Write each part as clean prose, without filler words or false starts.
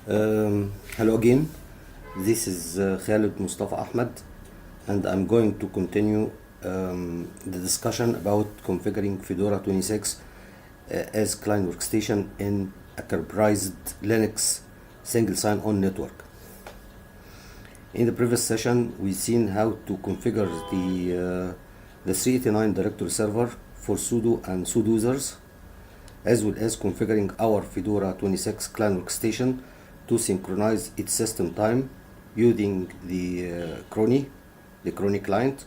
Hello again, this is Khalid Mustafa Ahmed, and I'm going to continue the discussion about configuring Fedora 26 as client workstation in a Kerberized Linux single sign-on network. In the previous session, we've seen how to configure the 389 directory server for sudo and sudoers, as well as configuring our Fedora 26 client workstation to synchronize its system time using the Crony client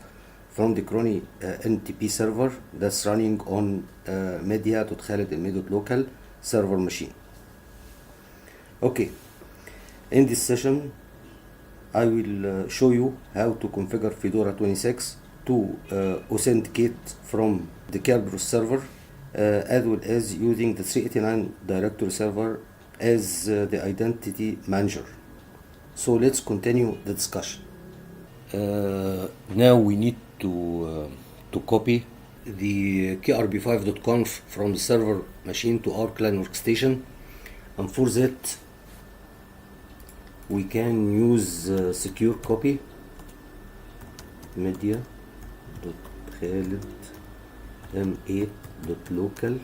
from the Crony NTP server that's running on media.khalidme.local server machine. Okay, in this session I will show you how to configure Fedora 26 to authenticate from the Kerberos server as well as using the 389 directory server as the identity manager. So let's continue the discussion. Now we need to copy the krb5.conf from the server machine to our client workstation, and for that we can use secure copy media.khalidme.local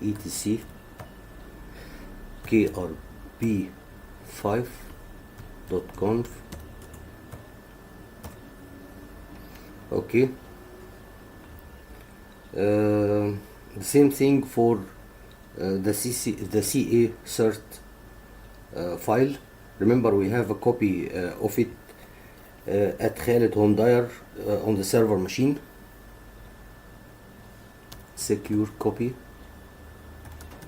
etc krb5.conf. Okay, the same thing for the CA cert file. Remember, we have a copy of it at Khalid home dir on the server machine. Secure copy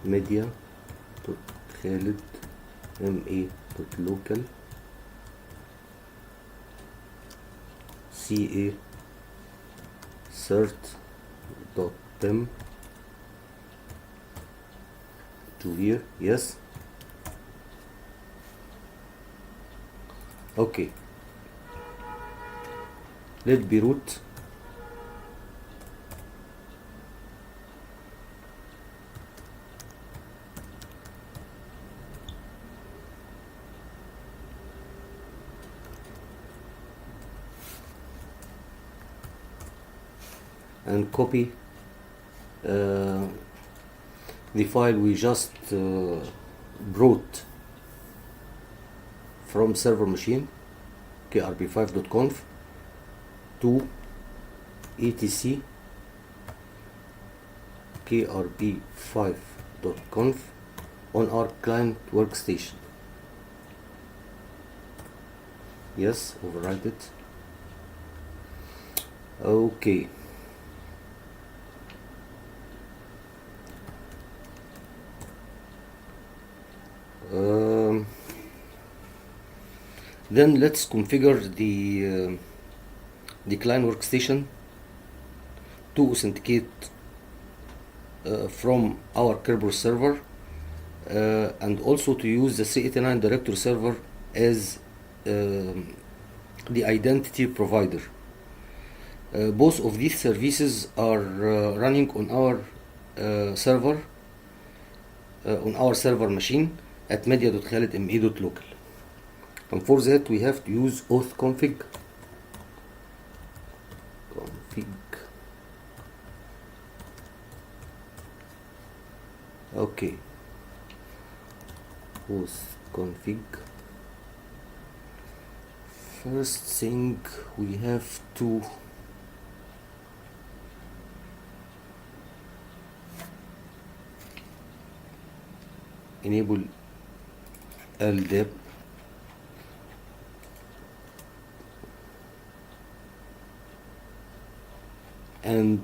media.khalidme.local ca cert.dem to here. Yes. Okay, let be root. And copy the file we just brought from server machine krb5.conf to etc krb5.conf on our client workstation. Yes, override it. Okay, then let's configure the client workstation to authenticate from our Kerberos server and also to use the 389 directory server as the identity provider. Both of these services are running on our server machine at media.khalidme.local. And for that we have to use auth config. Okay, auth config. First thing we have to enable LDAP and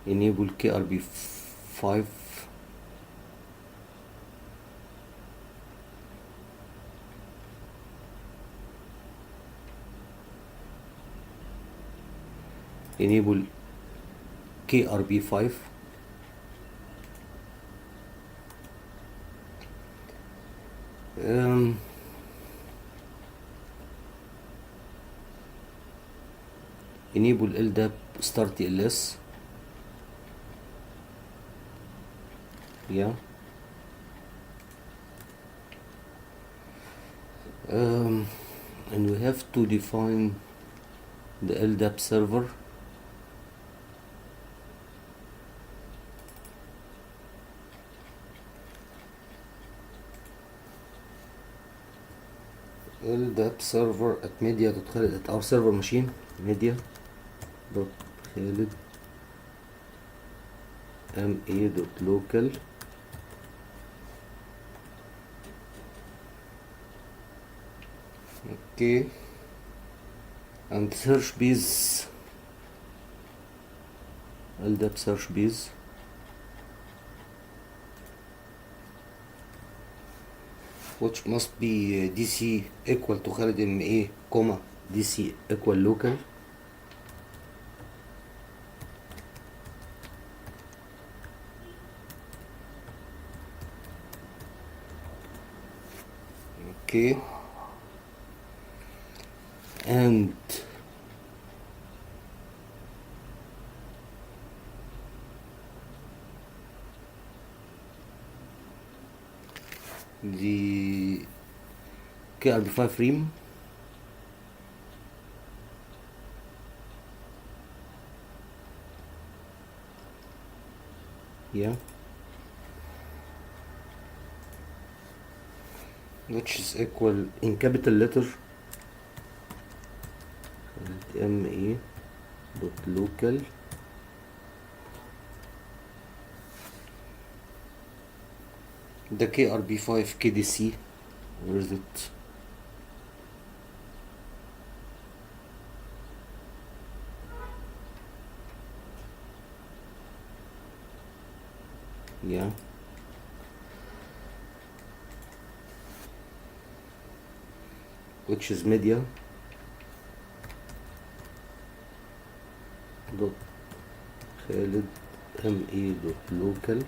enable krb5 enable krb5 enable LDAP start TLS Yeah. And we have to define the LDAP server. LDAP server at media.khalid at our server machine, media.khalid ma.local. Okay, and search base, LDAP search base, which must be DC equal to Khalid MA, comma DC equal local. Okay, and the KRB5 ream, yeah, which is equal in capital letter MA dot local the KRB5 KDC. Where is it? Yeah, which is media dot Khalid MA dot local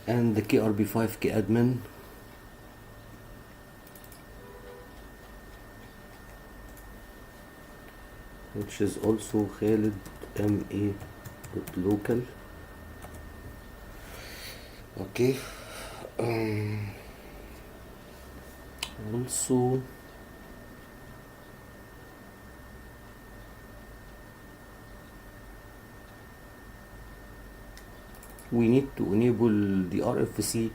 and the KRB5 kadmin, which is also Khalid MA dot local. Okay, also we need to enable the RFC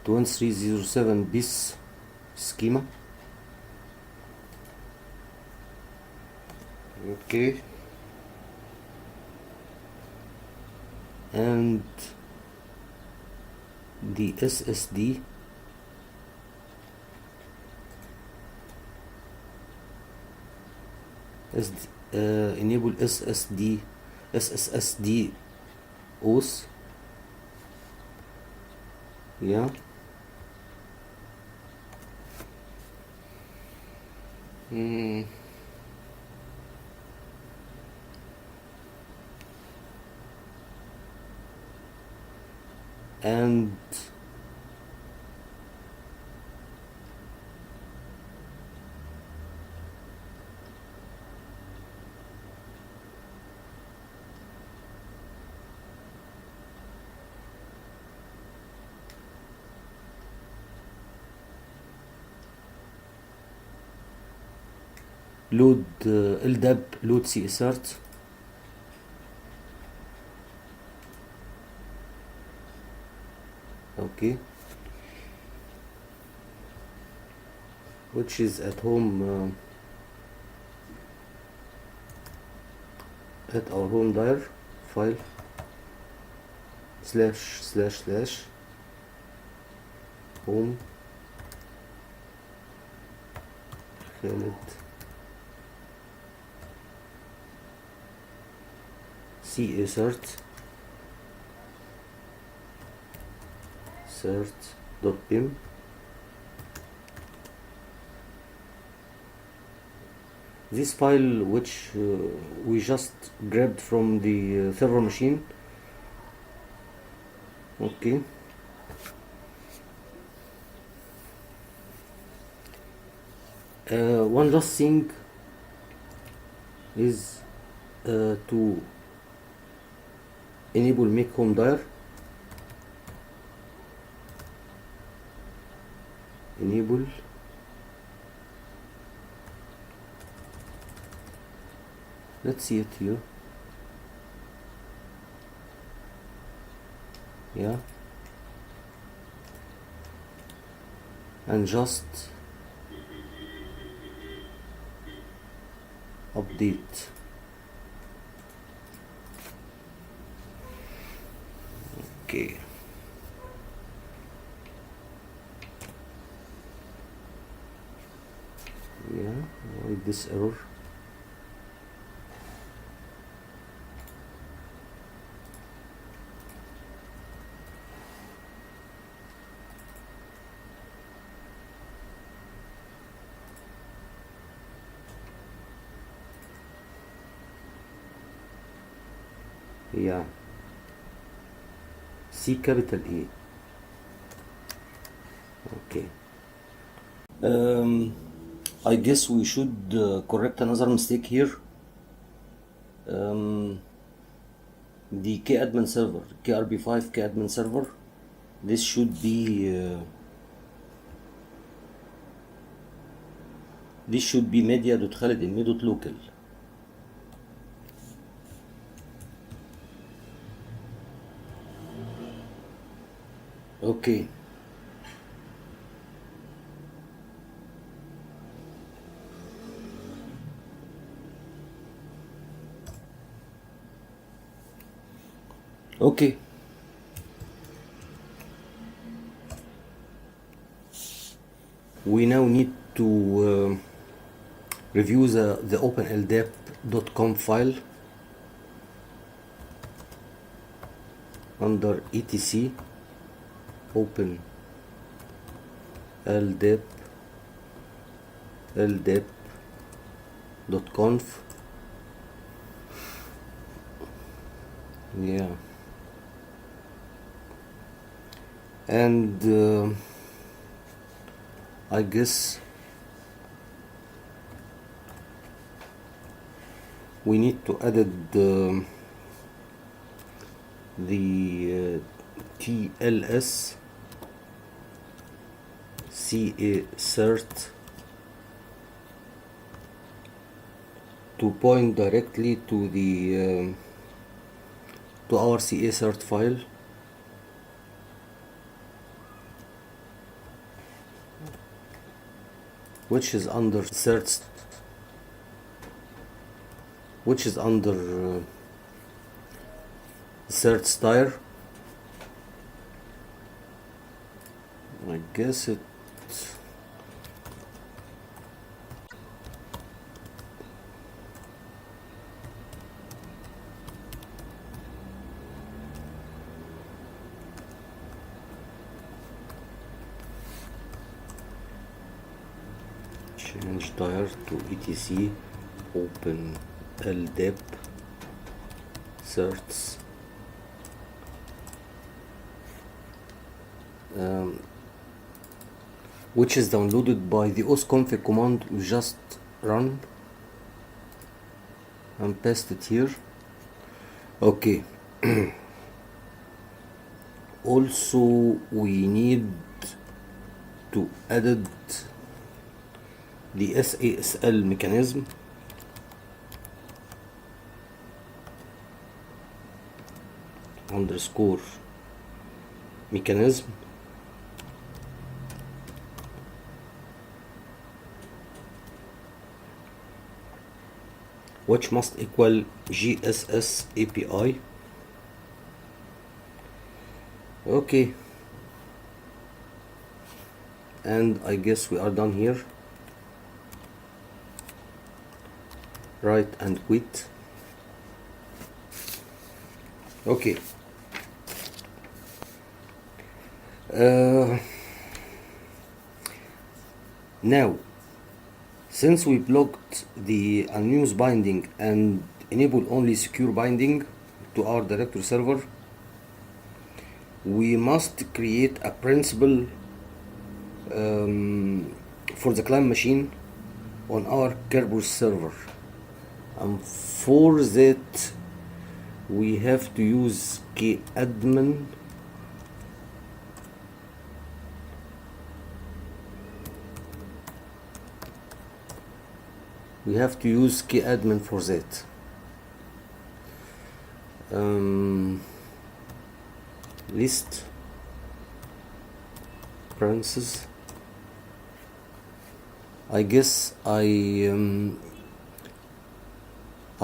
2307 bis schema. Okay, and the SSD enable SSD OS, yeah, and load LDAP load CSRT. Okay, which is at home at our home dir file // home Khalid CSRT cert.pim. This file, which we just grabbed from the server machine. Okay, one last thing is to enable make home dir, enable let's see it here. Yeah, and just update. Okay, yeah, why this error? Yeah, C capital A. Okay. I guess we should correct another mistake here. The kadmin server, krb5 kadmin server, this should be media.khalid.me.local. Okay. Okay. We now need to review the openldap.com file under etc open ldap.conf. Yeah, and I guess we need to add the TLS CA cert to point directly to the to our CA cert file. Which is under cert, which is under cert style. I guess it change dir to etc open ldap certs which is downloaded by the osconfig command we just run, and paste it here. Okay. Also we need to add the SASL mechanism underscore mechanism which must equal GSS API. Okay, and I guess we are done here. Write and quit. Okay. Now, since we blocked the unused binding and enable only secure binding to our directory server, we must create a principal for the client machine on our Kerberos server. and for that we have to use kadmin for that. List parentheses. I guess I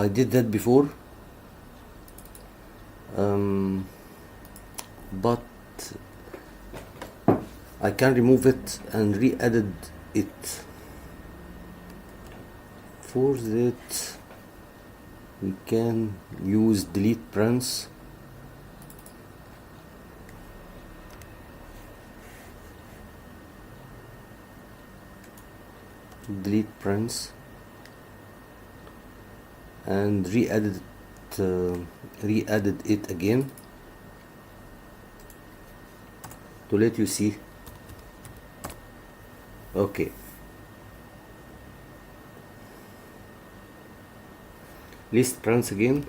did that before, but I can remove it and re-edit it. For that we can use delete parens, and re-edit it again to let you see. Okay, list parens again,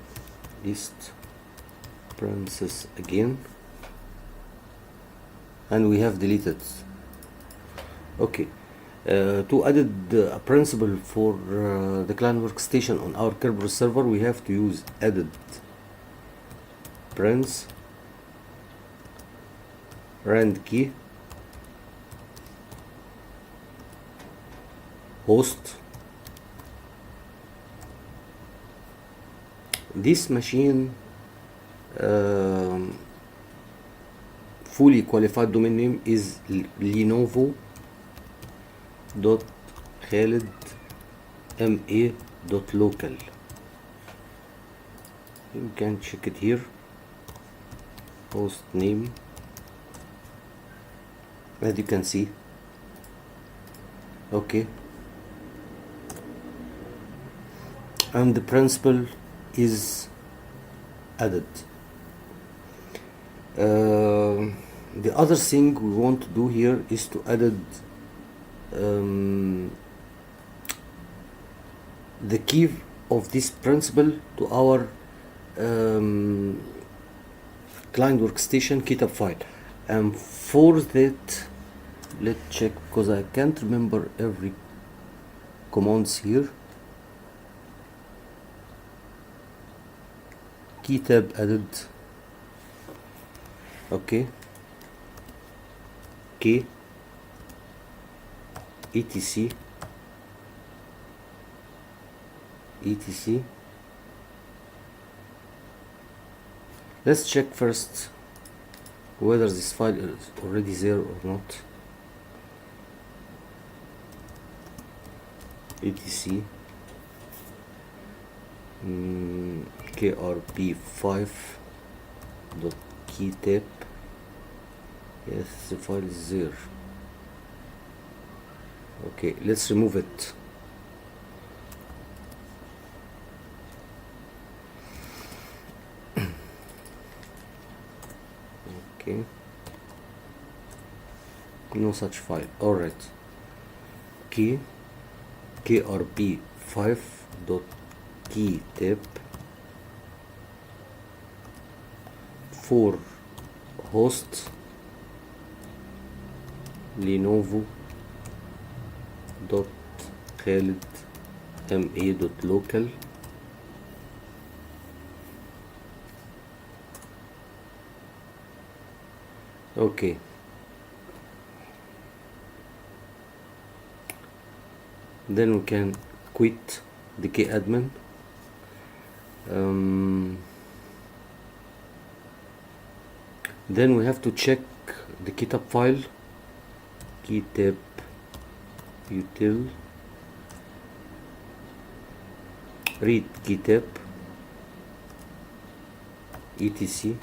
and we have deleted. Okay, to add a principle for the client workstation on our Kerberos server, we have to use added parens rand key host. This machine fully qualified domain name is lenovo.khaled.ma.local. You can check it here. Host name, as you can see. Okay, and the principal is added. The other thing we want to do here is to add the key of this principle to our client workstation GitHub file, and for that let's check, because I can't remember every commands here. Key tab added. Okay, k etc. Let's check first whether this file is already there or not. etc krb5.keytab. Yes, the file is there. Okay, let's remove it. Okay, no such file. All right, krb5.keytab for host lenovo.khaled.ma.local. Okay, then we can quit the kadmin. Then we have to check the GitHub file, keytab util read keytab etc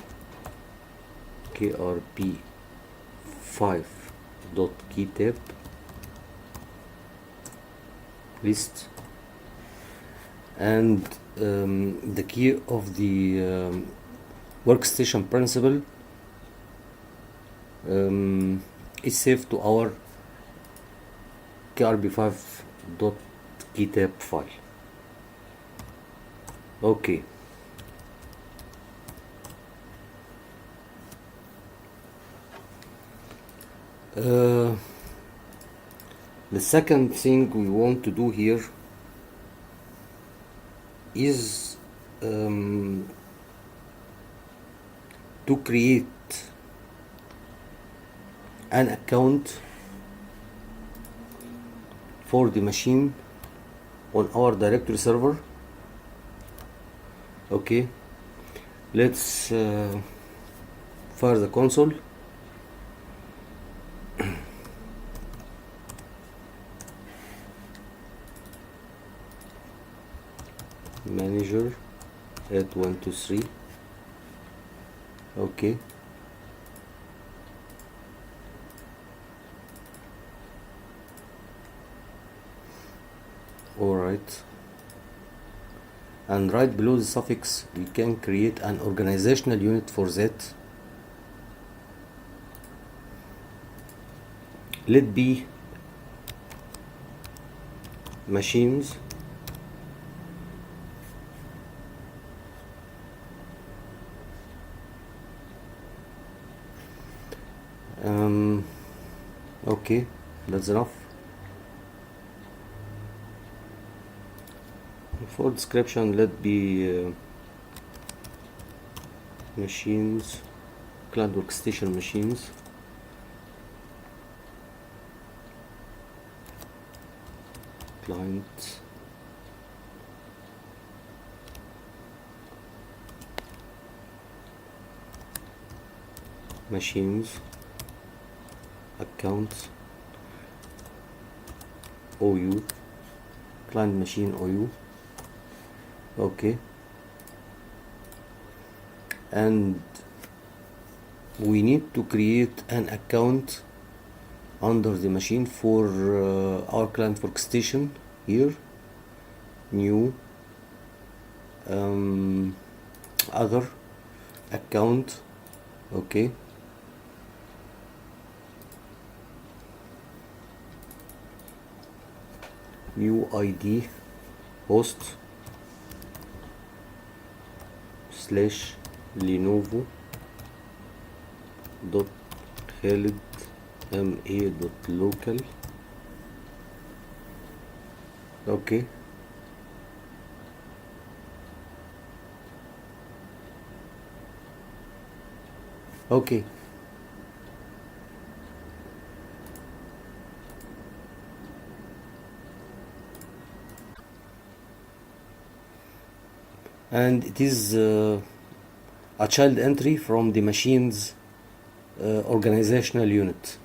krb5.keytab list, and the key of the workstation principal is saved to our krb5.keytab file. Okay. The second thing we want to do here is to create an account for the machine on our directory server. Okay, let's fire the console. Manager at 123. Okay, all right, and right below the suffix we can create an organizational unit for that. Let be machines okay, that's enough. For description, let be machines, client workstation machines. Client machines, accounts, OU, client machine OU. Okay, and we need to create an account under the machine for our client workstation. Here, new other account. Okay, new ID host slash Lenovo dot Khalid ma dot local. Okay, okay, and it is a child entry from the machine's organizational unit.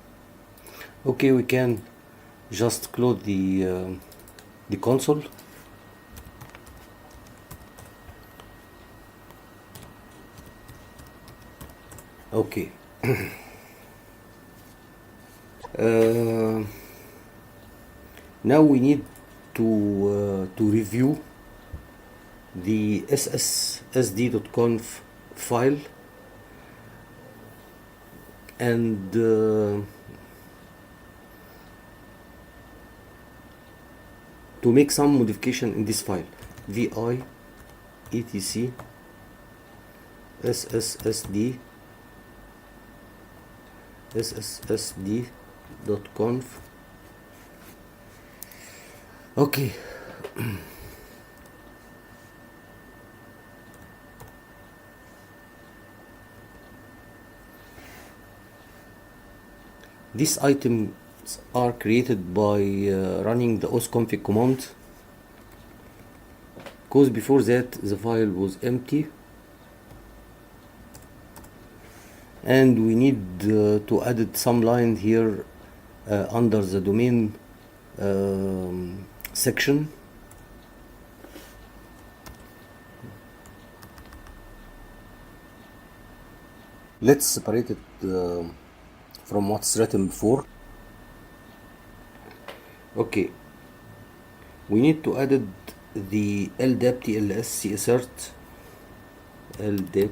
Okay, we can just close the console. Okay. Now we need to review the ssd.conf file and to make some modification in this file. vi etc ssd.conf. Okay. These items are created by running the osconfig command, because before that the file was empty, and we need to add some line here under the domain section. Let's separate it from what's written before. Okay, we need to add the ldap tls cassert, ldap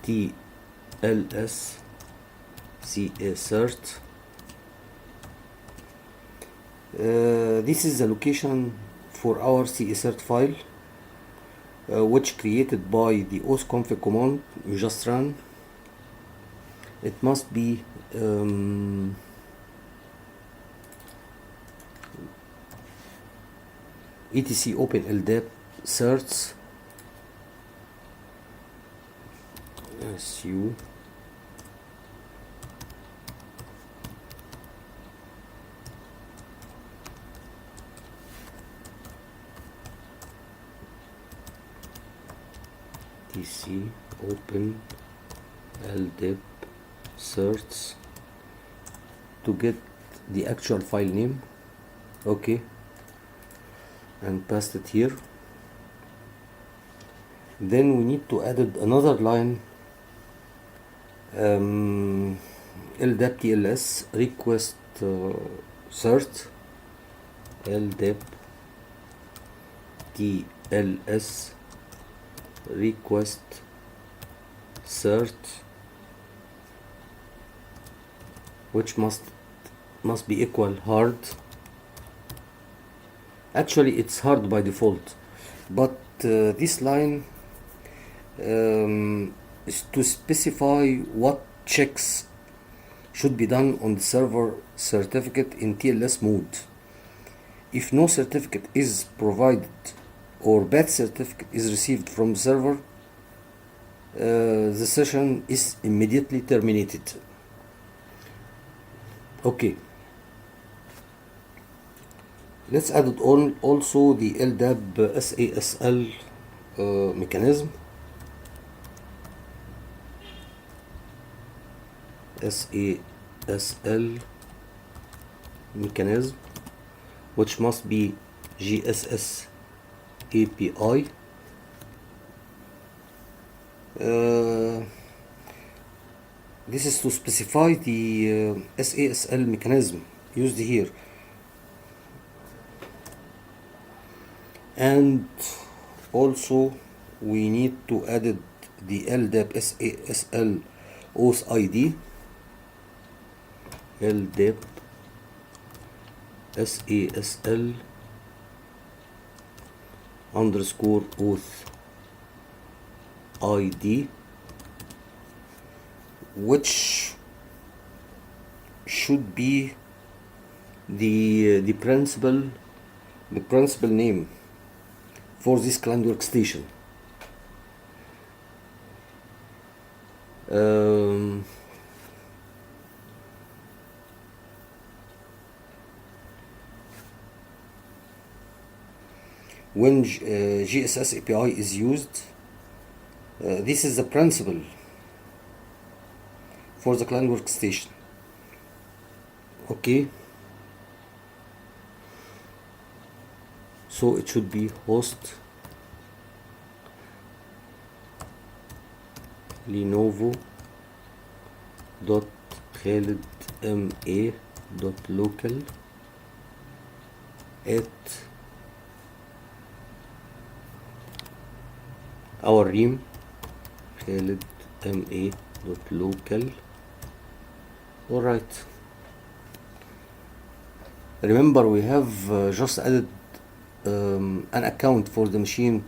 tls cassert. This is the location for our cert file, which created by the authconfig command you just ran. It must be etc open ldap certs su etc open ldap certs to get the actual file name. Okay, and paste it here. Then we need to add another line, ldap tls request cert ldap tls request cert, which must be equal hard. Actually it's hard by default, but this line is to specify what checks should be done on the server certificate in TLS mode. If no certificate is provided or bad certificate is received from the server, the session is immediately terminated. Okay, let's add it on also the ldap SASL mechanism. SASL mechanism, which must be GSS API. This is to specify the SASL mechanism used here, and also we need to add the ldap SASL auth ID, ldap SASL underscore auth ID, which should be the principal name for this client workstation. When GSS API is used, this is the principal for the client workstation. Okay, so it should be host Lenovo dot Khalid MA dot local at our ream Khalid MA dot local. All right, remember we have just added an account for the machine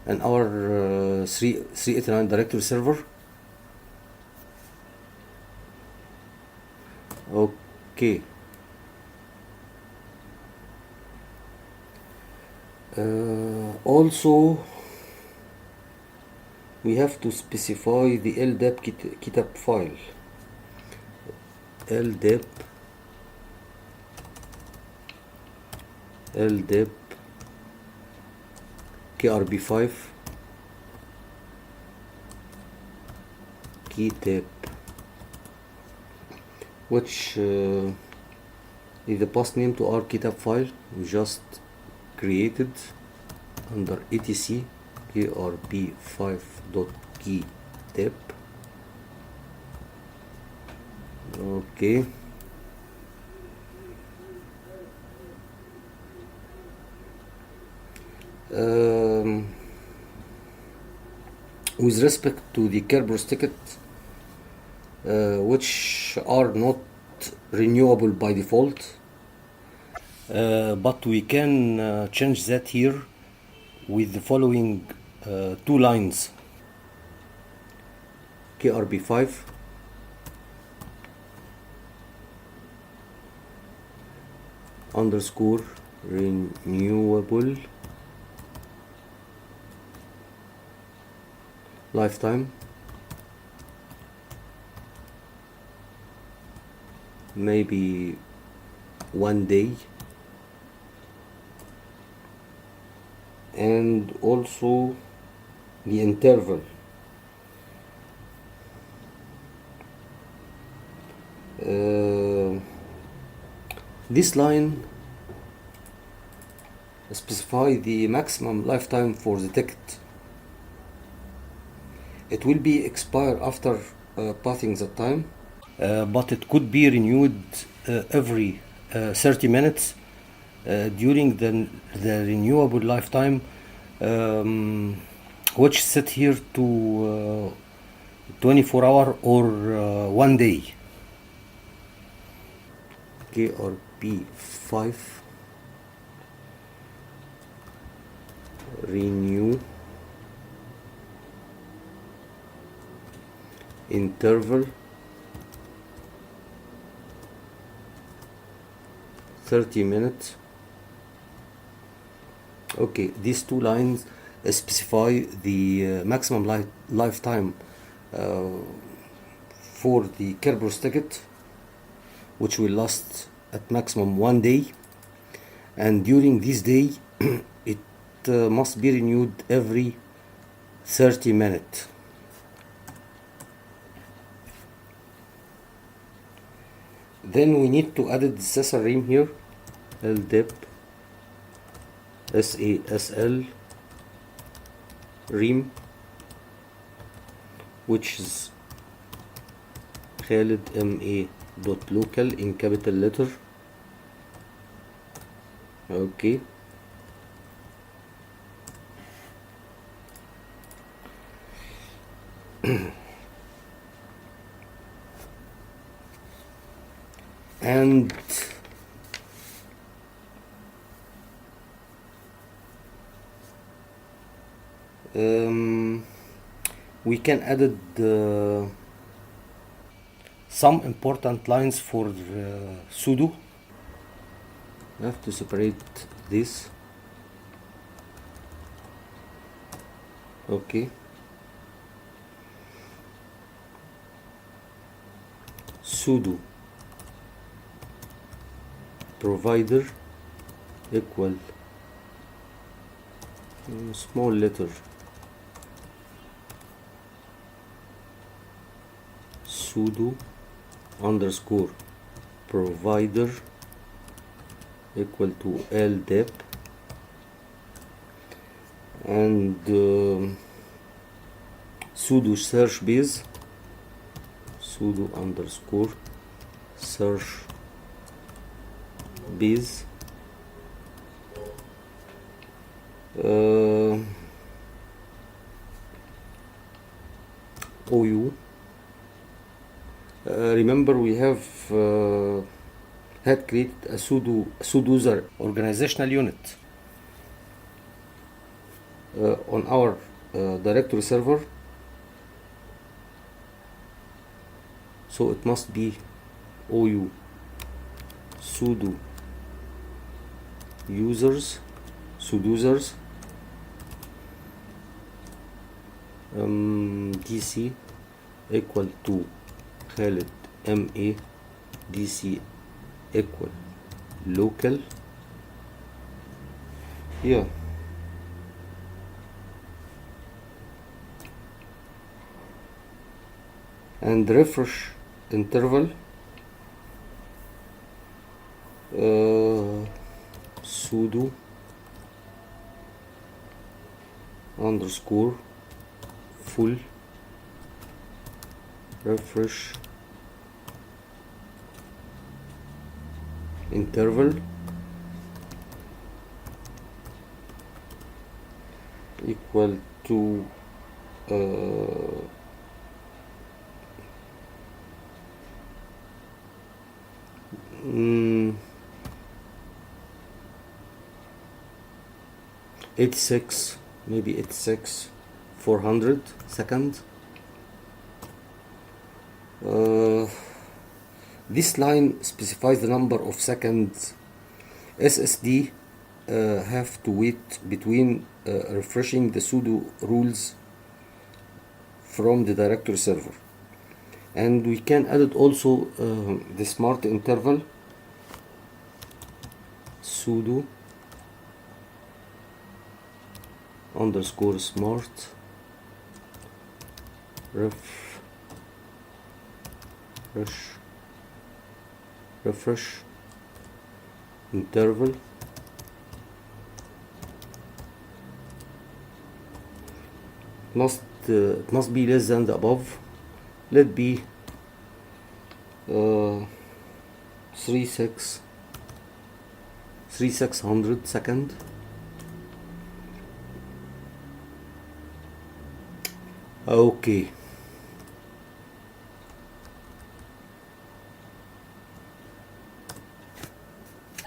and our 389 directory server. Okay, also we have to specify the ldap kitab file, ldap krb5 kitab, which is the path name to our kitab file we just created under etc krb5.kitab. Okay, with respect to the Kerberos ticket, which are not renewable by default, but we can change that here with the following two lines. KRB5 underscore renewable lifetime maybe 1 day, and also the interval this line specify the maximum lifetime for the ticket. It will be expire after passing the time, but it could be renewed every 30 minutes during the renewable lifetime, which set here to 24 hour or 1 day. KRB5 renew interval 30 minutes. Okay, these two lines specify the maximum lifetime for the Kerberos ticket, which will last at maximum 1 day, and during this day it must be renewed every 30 minutes. Then we need to add the SSL ream here, ldep SASL ream, which is Khalid MA dot local in capital letter. Okay, and we can add some important lines for sudo. I have to separate this. Okay, sudo provider equal small letter sudo underscore provider equal to ldep, and sudo search base sudo underscore search base OU. Remember, we have had created a Sudoer organizational unit on our directory server, so it must be OU sudo users Sudoers DC equal to Khalid MA DC equal local. Yeah, and refresh interval sudo underscore full refresh interval equal to 86, maybe 86 400 second. This line specifies the number of seconds SSD have to wait between refreshing the sudo rules from the directory server. And we can add it also the smart interval sudo underscore smart refresh interval it must be less than the above. Let be 3600 second. Okay.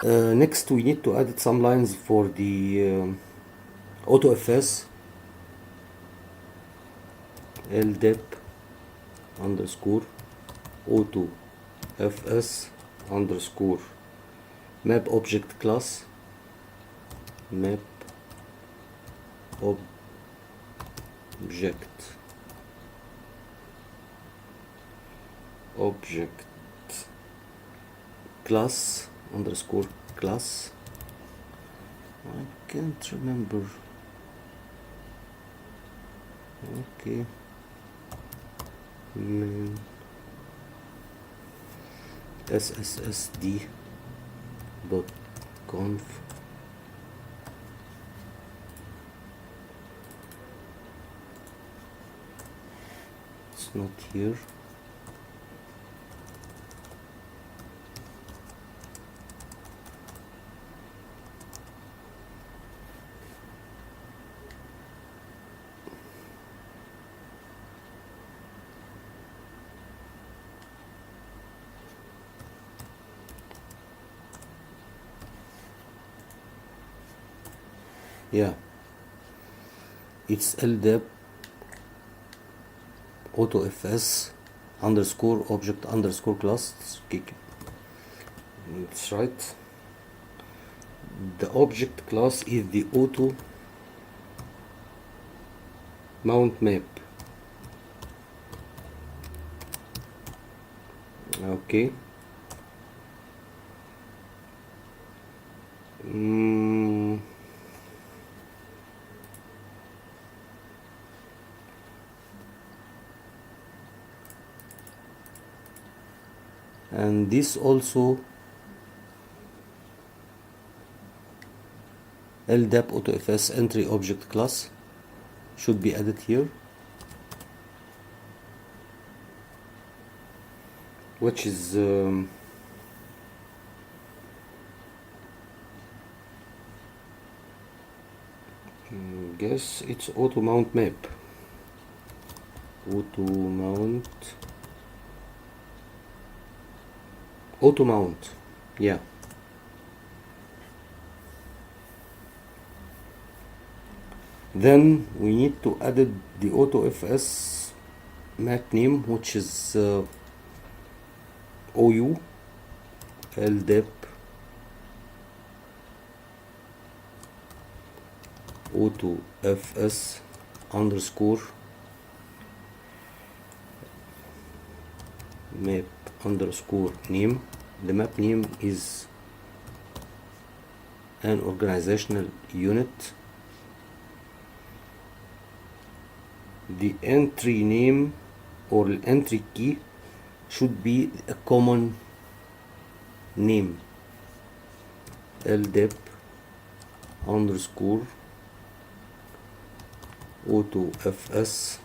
Next we need to add some lines for the autofs. ldep underscore autofs underscore map object class map object class underscore class. I can't remember. Okay. Main sssd dot conf it's not here. Yeah, it's ldep autofs underscore object underscore class. It's right. The object class is the auto mount map. Okay. And this also ldep autofs entry object class should be added here, which is guess it's auto mount map. Auto mount, yeah. Then we need to add the autofs map name, which is ou ldep autofs underscore map underscore name. The map name is an organizational unit. The entry name or entry key should be a common name. ldep underscore autofs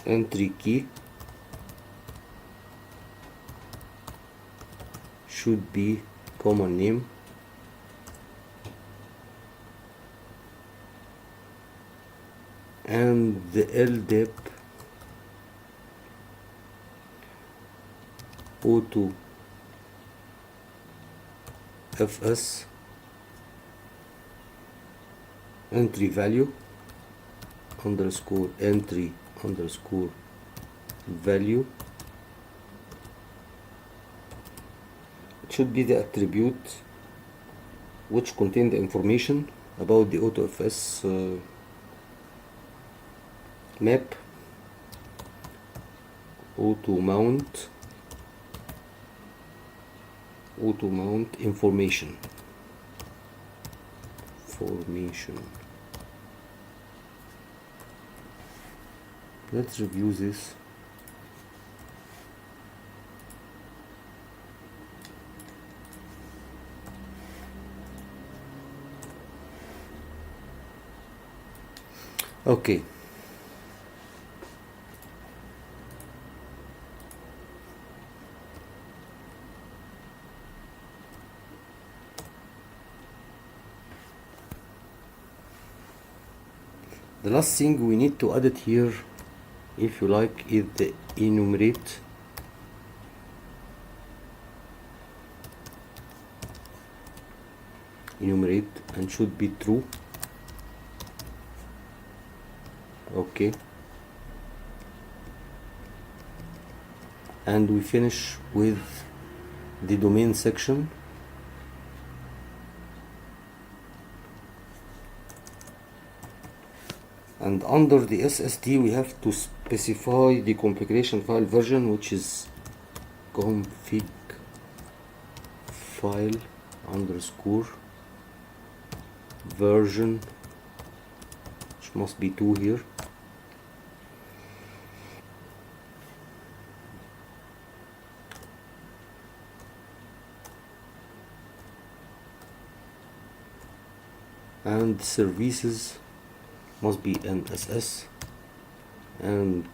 entry key should be common name. And the ldep auto autofs entry value underscore entry underscore value. It should be the attribute which contain the information about the autofs map. auto mount information Let's review this. Okay. The last thing we need to add it here, if you like, is the enumerate. And should be true. Okay. And we finish with the domain section. And under the SSD we have to specify the configuration file version, which is config file underscore version, which must be 2 here. And services must be NSS, and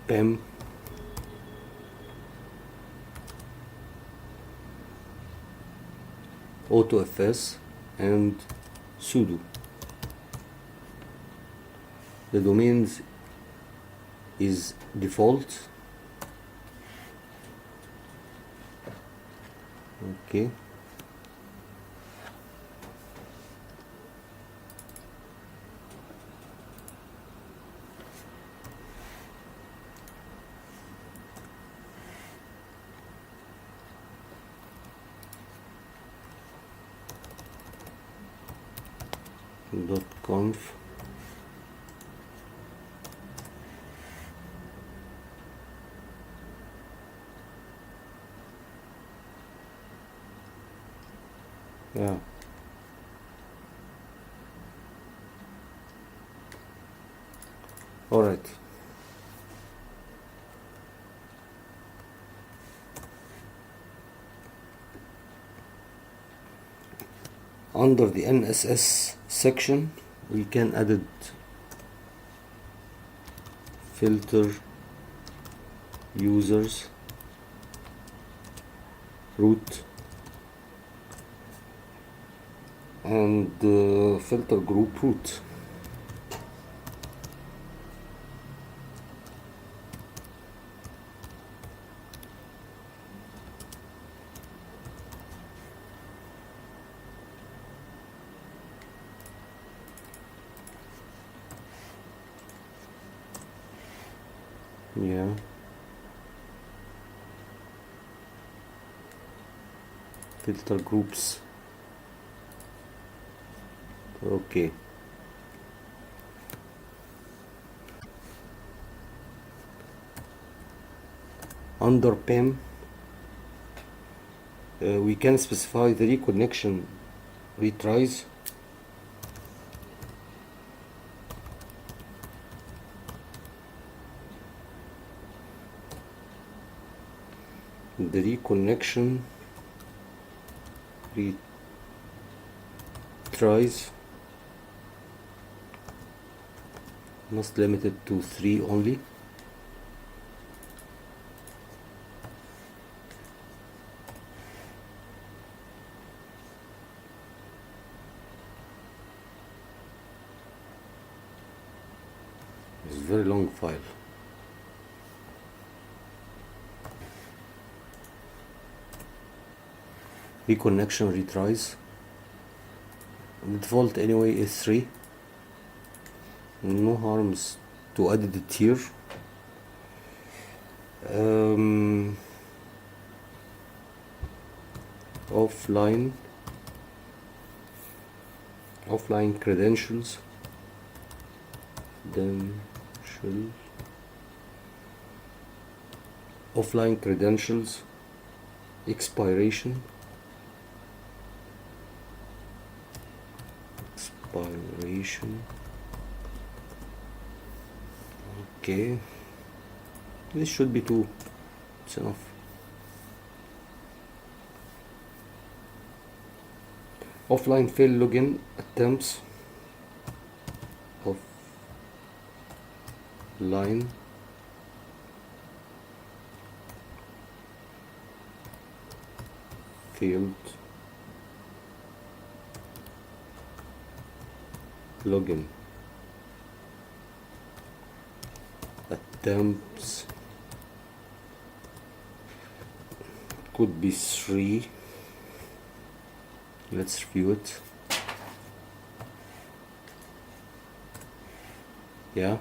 PEM, autofs, and sudo. The domains is default. Okay. .conf yeah. All right. Under the NSS section we can add filter users root and filter group root. Yeah. Filter groups. Okay. Under PEM we can specify the reconnection retries. The reconnection retries must limit it to 3 only. It's a very long file. reconnection retries. The default anyway is 3. No harms to edit it here. Offline credentials, offline credentials, expiration, okay, this should be 2, it's enough. Offline fail login attempts, offline failed login attempts could be 3. Let's review it. Yeah,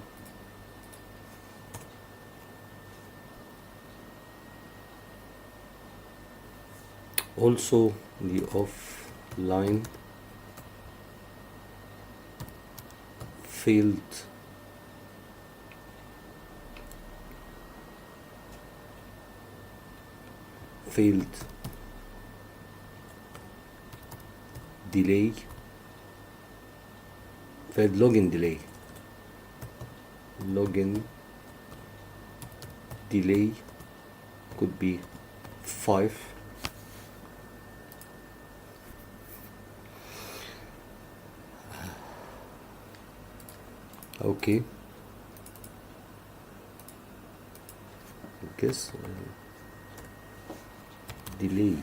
also the offline failed delay, failed login delay could be 5. Okay, I guess delay.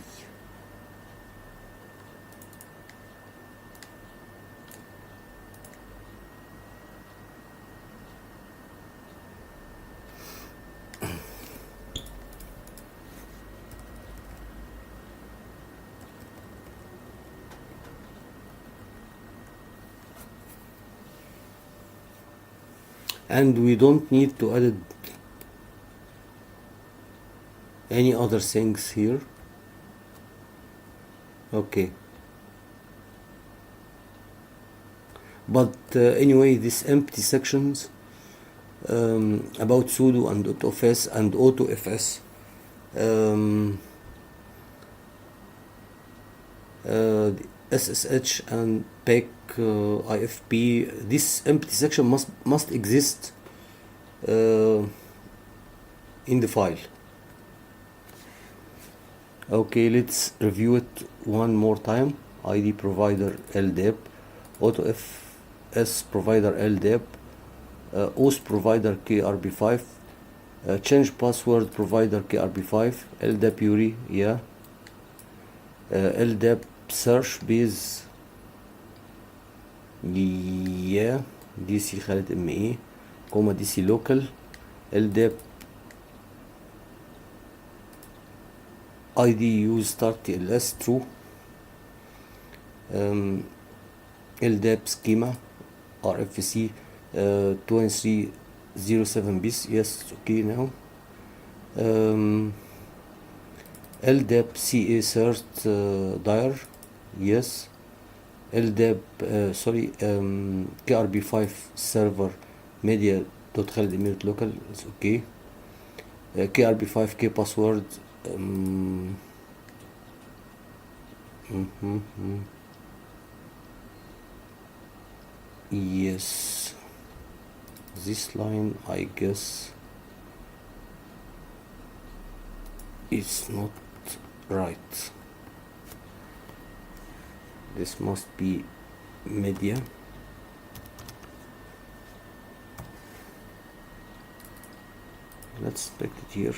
And we don't need to edit any other things here. Okay, but anyway, these empty sections about sudo and autofs and autofs, SSH and PEC, IFP, this empty section must exist in the file. Okay, let's review it one more time. ID provider LDAP, autofs provider LDAP, OS provider KRB5, change password provider KRB5, LDAP URI, yeah, LDAP search base, yeah, DC Khaled ME, comma DC local, LDAP ID use start TLS true, LDAP schema RFC 2307 bits, yes, okay now. LDAP CA cert dir, yes. LDAP KRB5 server media.khaled.local, it's okay. KRB5 K password, yes, this line I guess it's not right. This must be media. Let's select it here.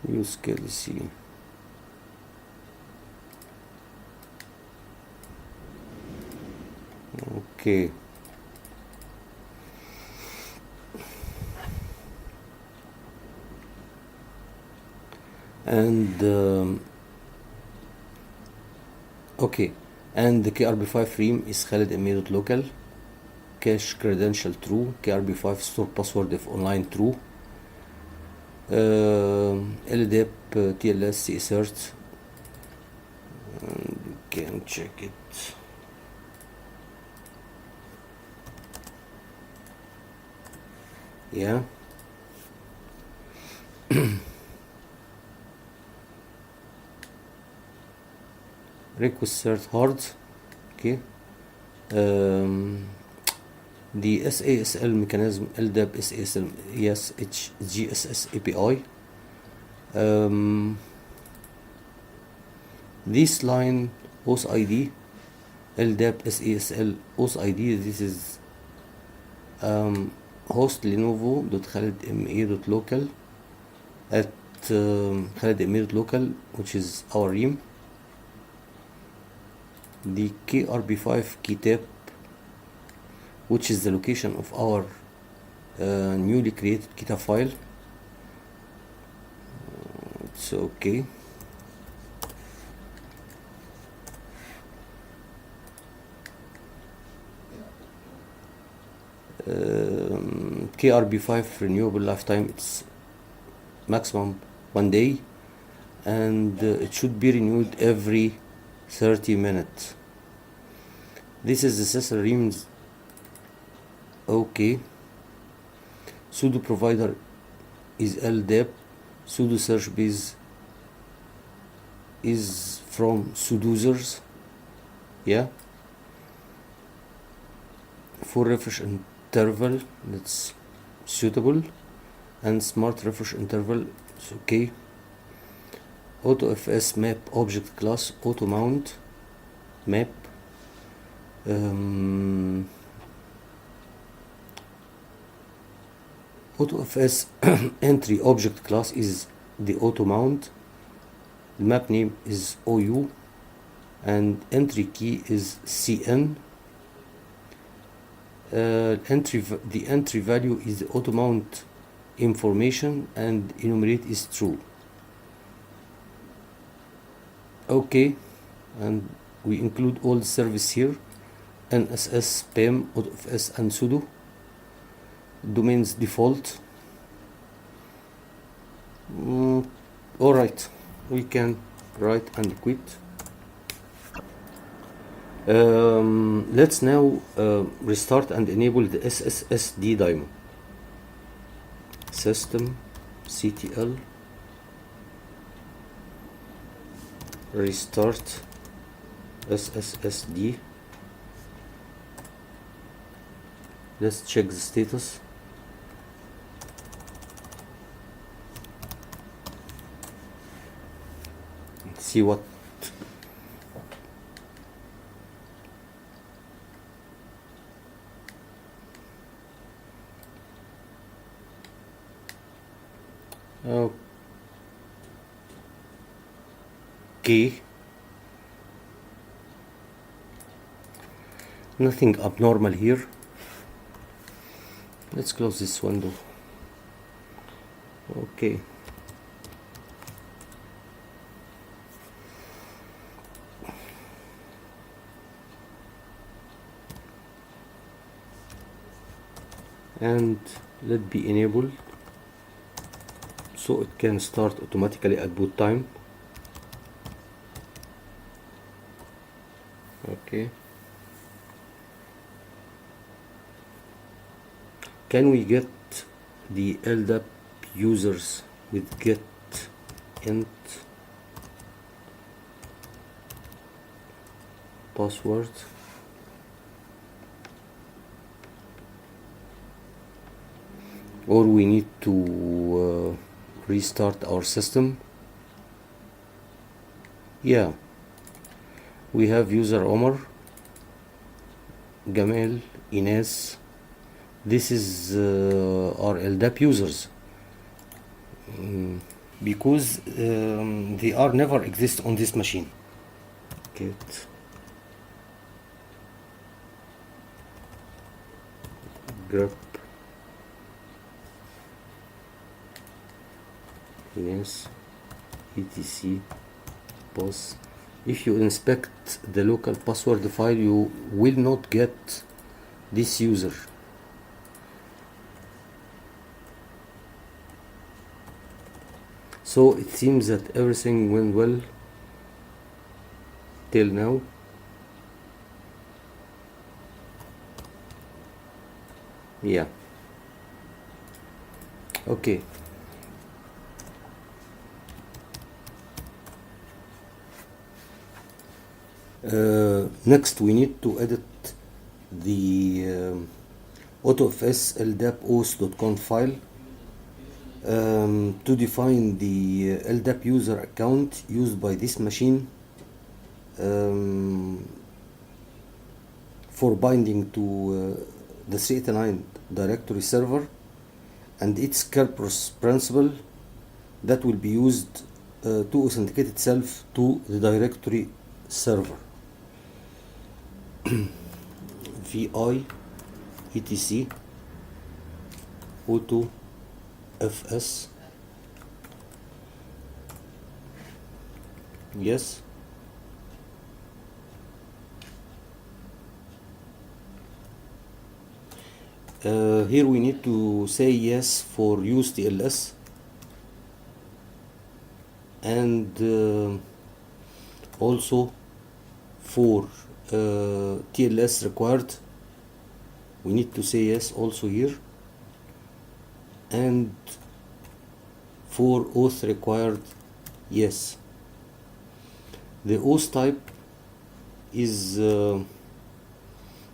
use KDC. Okay. And okay, and the KRB5 ream is Khalid local, cache credential true, KRB5 store password if online true, LDAP TLS assert, and you can check it. Yeah. Request cert hard. Okay. The SASL mechanism, LDAP SASL, yes, GSS API. This line host ID, LDAP SASL host ID, this is host lenovo.khalidma.local at khalidma.local, which is our ream. The KRB5 keytab, which is the location of our newly created kita file. It's okay. KRB5 renewable lifetime, it's maximum 1 day, and it should be renewed every 30 minutes. This is the SSL reams. Okay. Sudo provider is LDAP. Sudo search base is from Sudoers. Yeah. For refresh interval, that's suitable, and smart refresh interval is okay. Autofs map object class, auto mount map. Autofs entry object class is the auto mount. The map name is OU, and entry key is CN. The entry value is the auto mount information, and enumerate is true. Okay, and we include all the service here: NSS, PAM, autofs, and sudo. Domains default. Alright, we can write and quit. Let's now restart and enable the SSSD daemon. System CTL restart SSSD. Let's check the status. See what okay, nothing abnormal here. Let's close this window. Okay. And let be enabled so it can start automatically at boot time. Okay. Can we get the LDAP users with get int password? Or we need to restart our system? Yeah, we have user Omar, Gamal, Ines. This is our LDAP users. because they are never exist on this machine. Get grep yes etc pass. If you inspect the local password file, you will not get this user. So it seems that everything went well till now. Yeah. Okay. Next we need to edit the autofs ldap-os.conf file to define the ldap user account used by this machine for binding to the 389 directory server, and its kerberos principle that will be used to authenticate itself to the directory server. vi etc autofs yes. Here we need to say yes for use TLS, and also for TLS required we need to say yes also here, and for auth required yes. The auth type is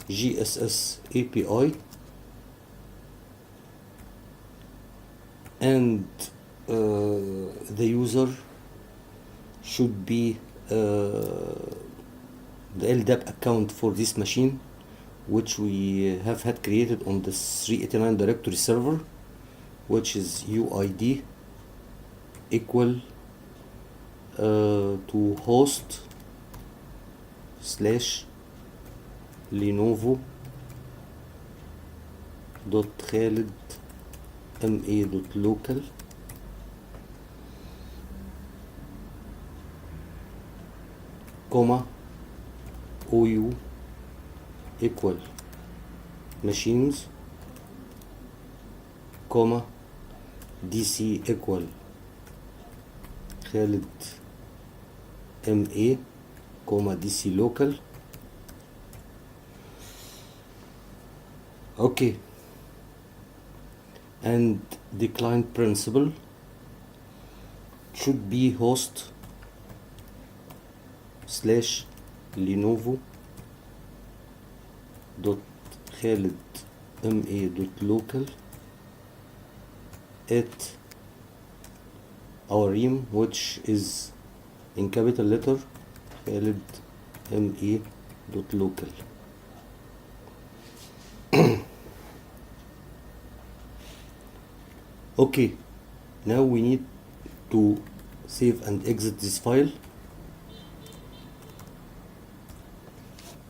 GSS API, and the user should be the LDAP account for this machine, which we have had created on the 389 directory server, which is UID equal to host slash Lenovo dot Khalid ma dot local comma OU equal machines comma DC equal Khalid ma comma DC local. Okay, and the client principal should be host slash Lenovo dot Khalid ma dot local at our rem, which is in capital letter Khalid ma dot local. Okay, now we need to save and exit this file,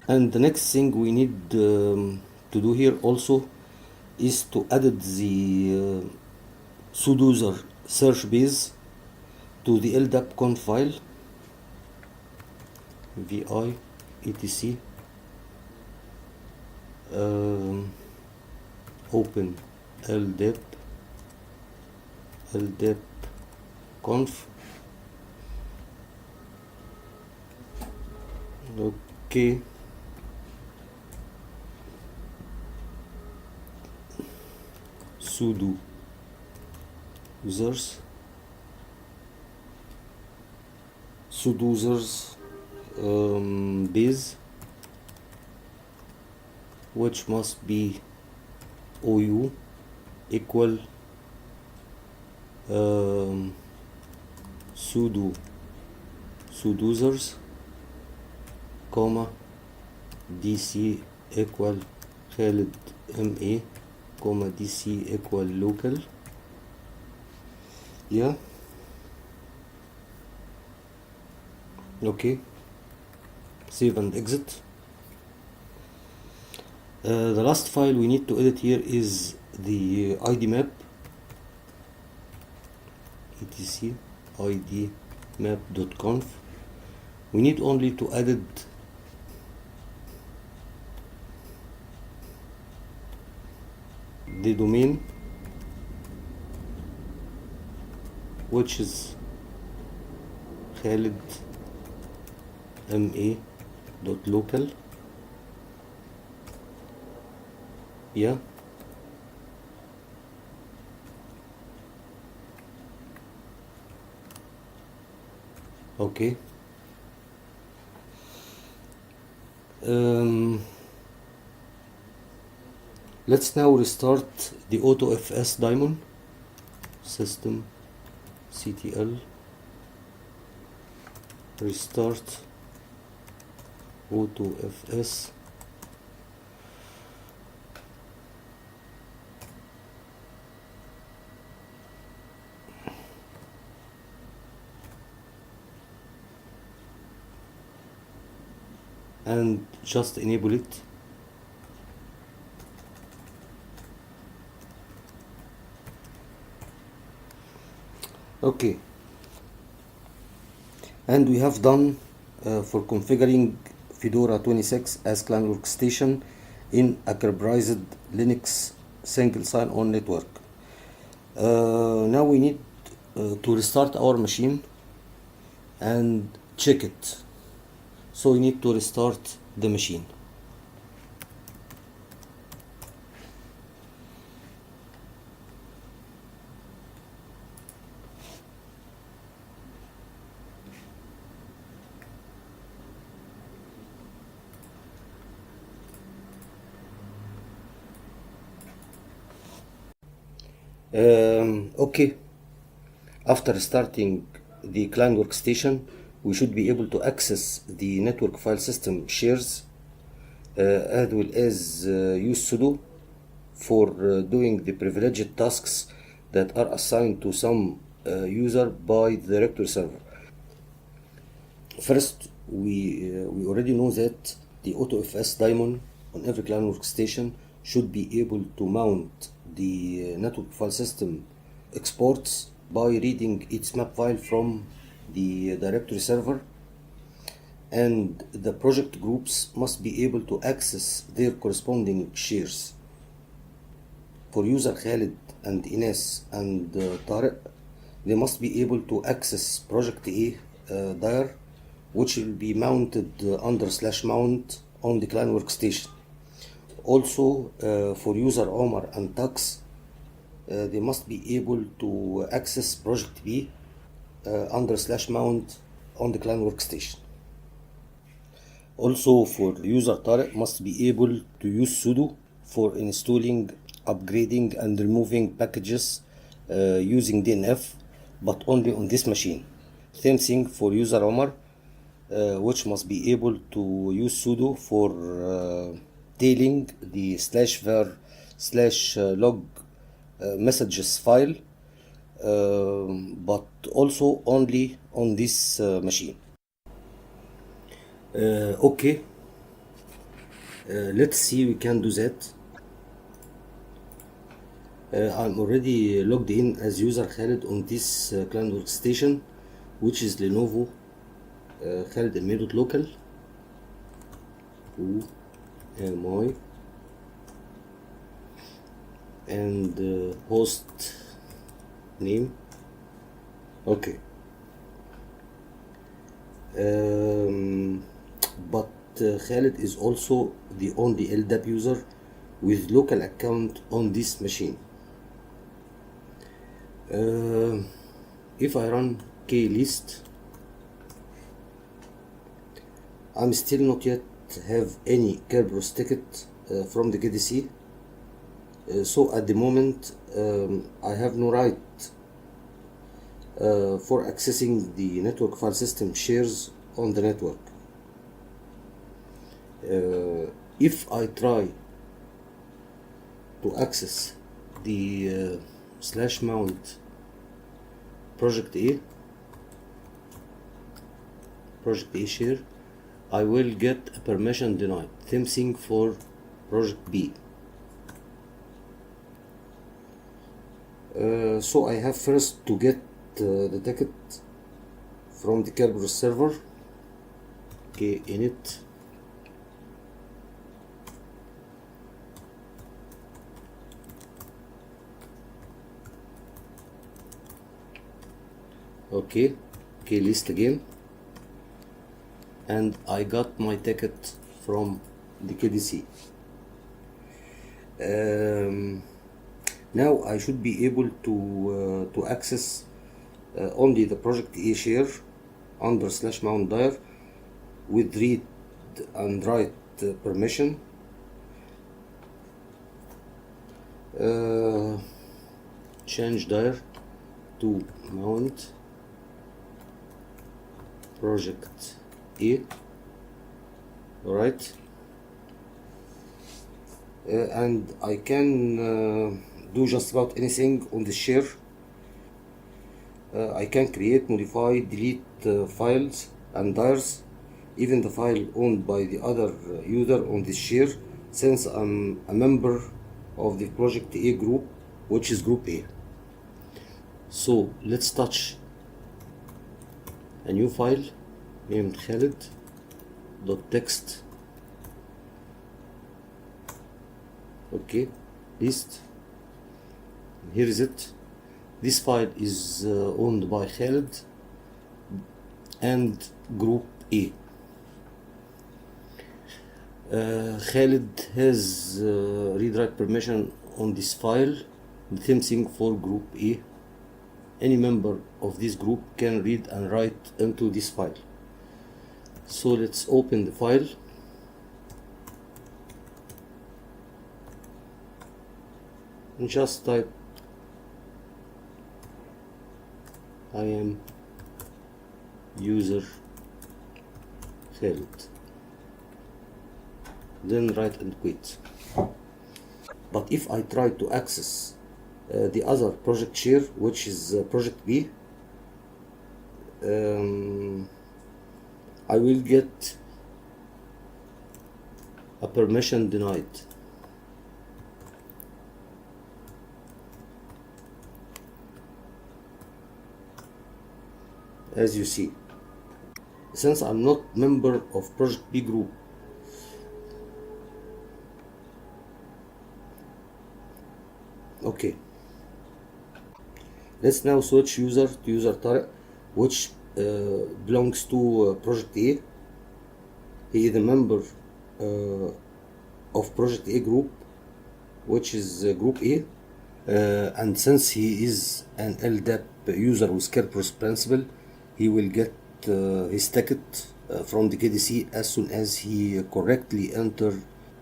and the next thing we need to do here also is to add the Sudoers search base to the ldap-conf file vi etc open ldap-conf. Okay, sudo Sudoers base, which must be OU equal Sudoers comma DC equal Khalid ma comma DC equal local. Yeah, Okay, save and exit. The last file we need to edit here is the id map, etc idmap.conf. We need only to add the domain, which is khalidma.local. Yeah, okay. Let's now restart the autofs daemon system ctl restart autofs. And just enable it. Okay, and we have done for configuring Fedora 26 as client workstation in a Kerberized Linux single sign-on network. Now we need to restart our machine and check it. So we need to restart the machine. Okay, after starting the client workstation, we should be able to access the network file system shares as well as use sudo for doing the privileged tasks that are assigned to some user by the directory server. First, we already know that the autofs daemon on every client workstation should be able to mount the network file system exports by reading its map file from the directory server, and the project groups must be able to access their corresponding shares. For user Khalid and Ines and Tariq, they must be able to access project A dir, which will be mounted under /mount on the client workstation. Also, for user Omar and Tax, they must be able to access project B under /mount on the client workstation. Also, for user Tariq must be able to use sudo for installing, upgrading and removing packages using DNF, but only on this machine. Same thing for user Omar, which must be able to use sudo for tailing the /var/log messages file, but also only on this machine. Okay, let's see we can do that. I'm already logged in as user Khalid on this client workstation, which is Lenovo Khalid local. Who am I? And host name. Okay. But Khalid is also the only LDAP user with local account on this machine. If I run klist, I'm still not yet have any Kerberos ticket from the KDC. So at the moment I have no right for accessing the network file system shares on the network. If I try to access the /mount project A, project A share, I will get a permission denied. Same thing for project B. So I have first to get the ticket from the Kerberos server. Okay, init okay, list again, and I got my ticket from the KDC. Now I should be able to access only the project A share under /mount dir with read and write permission. Change dir to mount project A. Alright, and I can do just about anything on the share. I can create, modify, delete files and dirs, even the file owned by the other user on this share, since I'm a member of the project A group, which is group A. So let's touch a new file named Khalid.txt. Okay, list. Here is it. This file is owned by Khalid and group A. Khalid has read-write permission on this file. The same thing for group A. Any member of this group can read and write into this file. So let's open the file. And just type I am user Khalid, then write and quit. But if I try to access the other project share, which is project B, I will get a permission denied. As you see, since I'm not member of project B group, okay, let's now switch user to user Tariq, which belongs to project A. He is a member of project A group, which is group A, and since he is an LDAP user with Kerberos principle, he will get his ticket from the KDC as soon as he correctly enter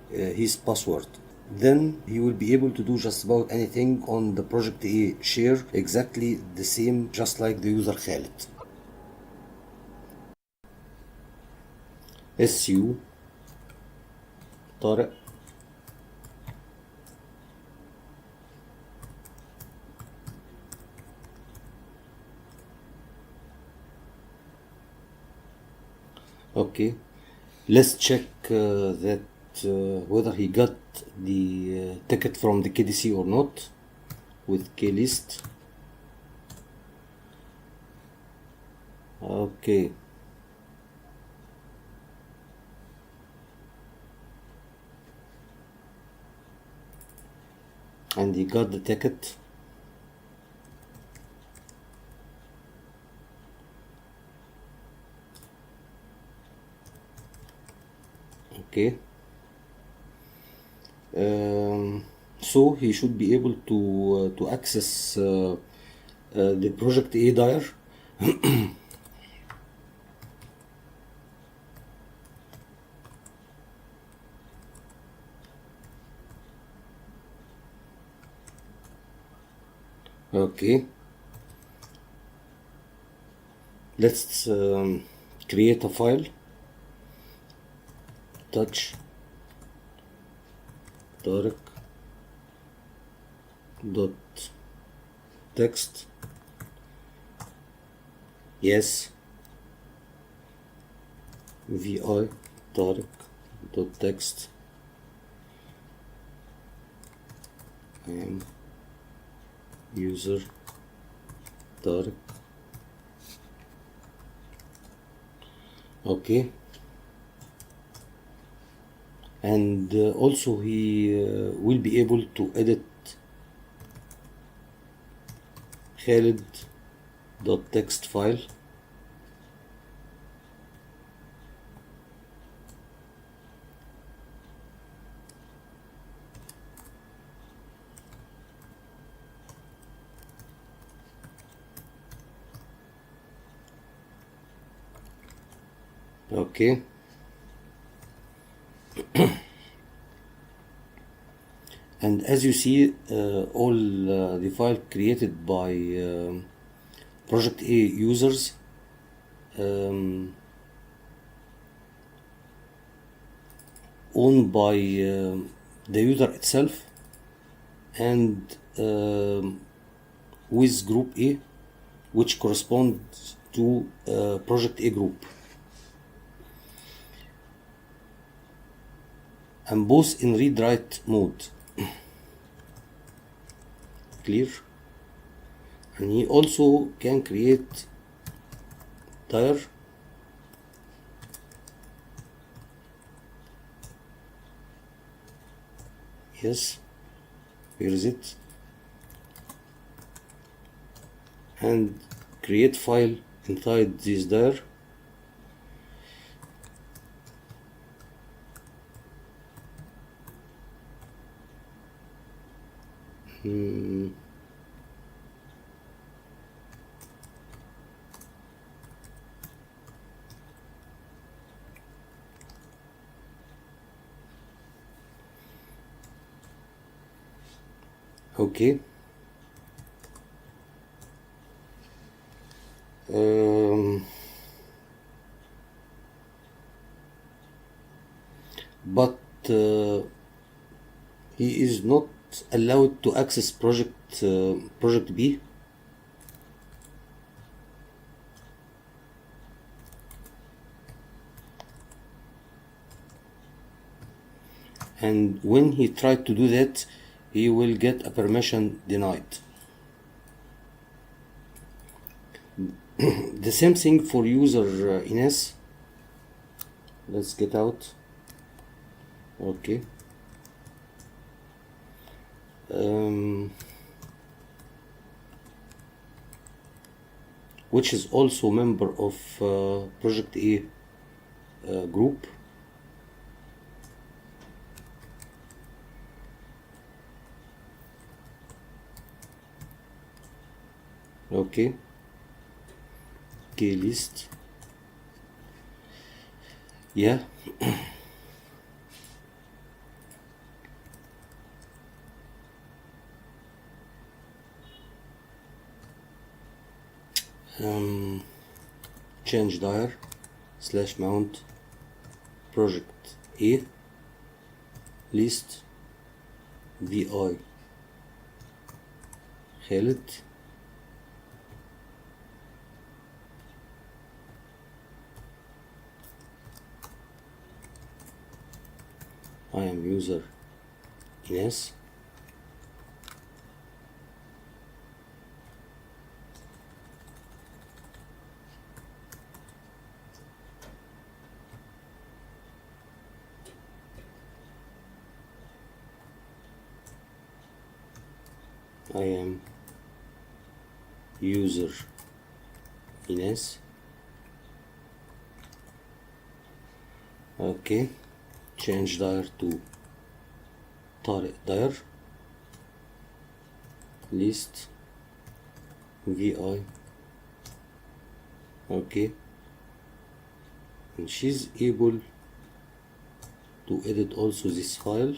his password. Then he will be able to do just about anything on the project A share, exactly the same, just like the user Khalid. SU Tariq Okay, let's check that whether he got the ticket from the KDC or not with klist. Okay, and he got the ticket. Okay, so he should be able to access the project A dir. Okay, let's create a file. Touch Tariq.txt. Yes. vi طارق dot text I am user طارق. Okay, and also he will be able to edit Khalid dot text file. Okay. And as you see, all the file created by project A users owned by the user itself and with group A, which corresponds to project A group, and both in read-write mode. Clear? And he also can create dir yes, where is it, and create file inside this dir. Okay. But he is not allowed to access project B. And when he tried to do that, he will get a permission denied. The same thing for user Ines. Let's get out. Okay. Which is also member of project A group. Okay. List. Yeah. Change dir / mount project A list vi Khalid. I am user Ines. I am user Ines. Okay, change dir to Tariq dir list vi. Okay, and she's able to edit also this file.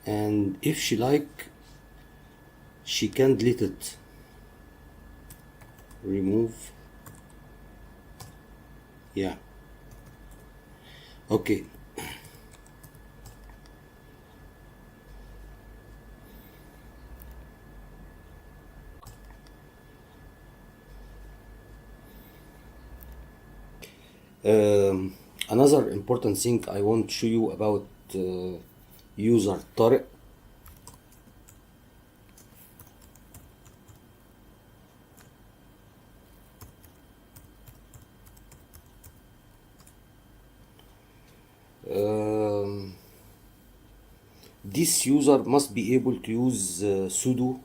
And if she like, she can delete it. Remove. Yeah. Okay. Another important thing I want to show you about user طارق. This user must be able to use sudo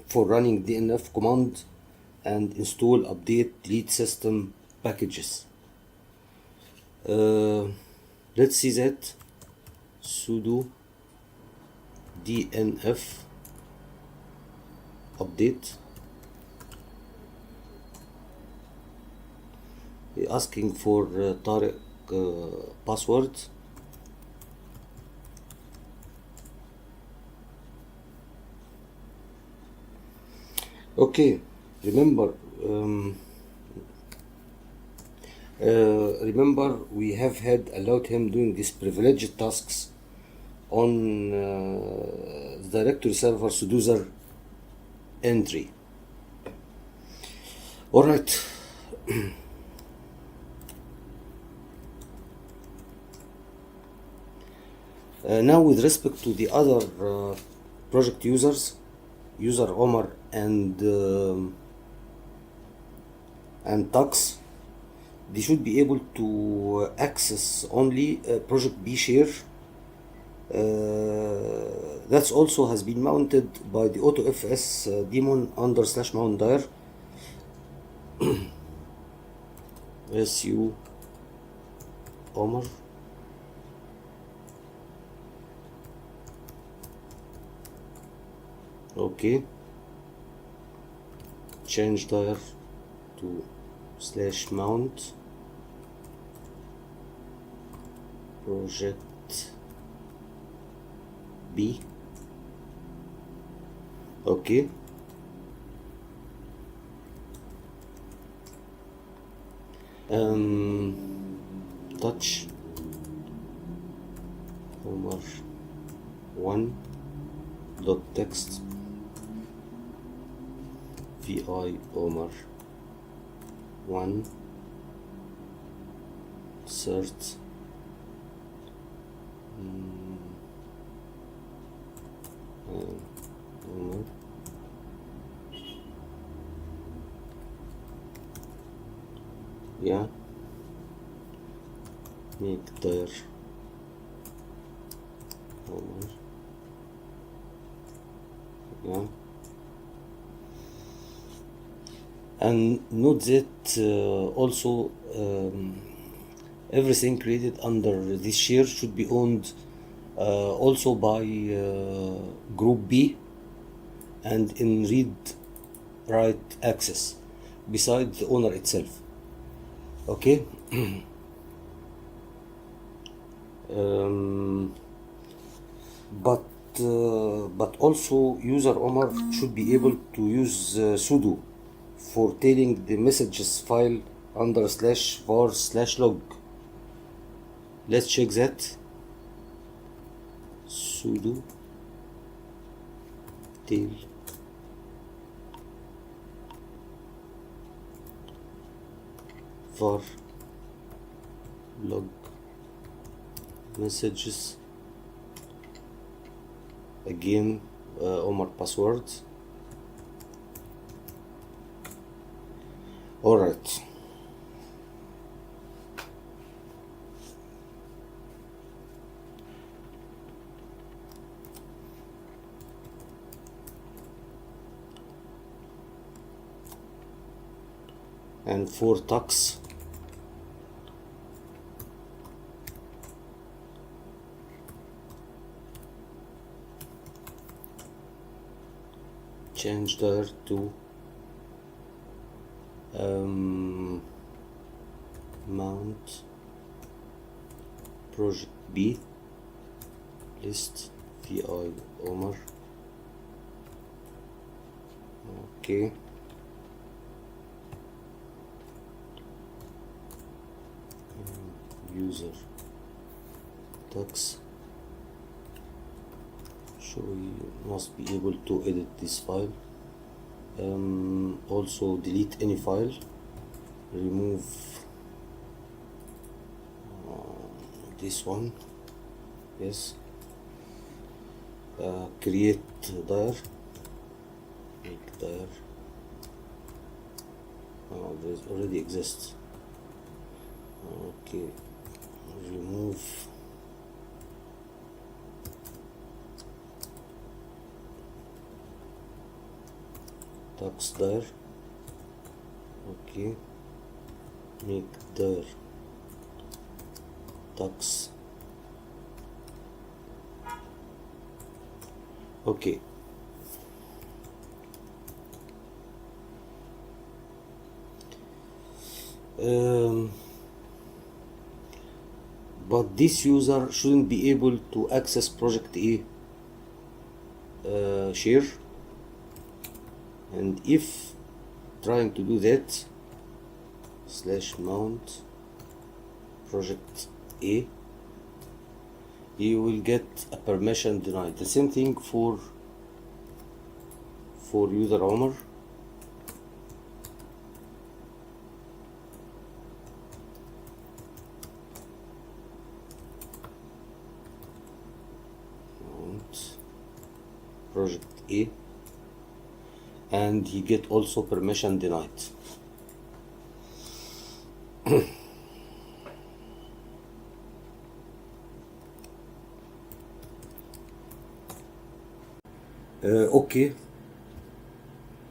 for running DNF command and install, update, delete system packages. Let's see that. Sudo DNF update. Asking for Tariq password. Okay, remember we have had allowed him doing these privileged tasks on the directory server sudoer entry. All right. Now with respect to the other project users, user Omar and Tux, they should be able to access only project B share. That also has been mounted by the autofs daemon under /mount dir su Omar. Okay, change dir to /mount project B. Okay, touch Omar 1 dot text vi Omar 1 cert Omar yeah, make dir Omar yeah, and note that also everything created under this share should be owned also by group B and in read write access besides the owner itself. Okay. But also user Omar should be able to use sudo for tailing the messages file under /var/log. Let's check that. Sudo tail var log messages, again Omar password. All right. And for tux, change there to mount project B list vi Omar. Okay, user tux, so you must be able to edit this file, also delete any file remove this one. Yes. Create dir, make dir. Oh, this already exists. Okay, remove tux dir. Okay, make dir tux. Okay. But this user shouldn't be able to access project A share, and if trying to do that, /mount project A, you will get a permission denied. The same thing for user Omar. Project A, and he get also permission denied. Okay,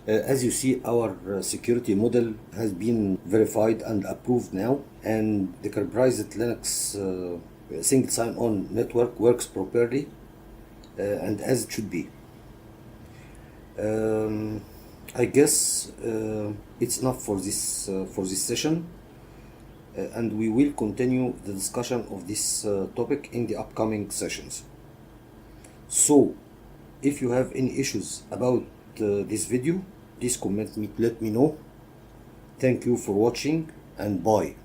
as you see, our security model has been verified and approved now, and the Kerberized Linux single sign-on network works properly and as it should be. I guess it's enough for this session, and we will continue the discussion of this topic in the upcoming sessions. So, if you have any issues about this video, please comment me, let me know. Thank you for watching, and bye.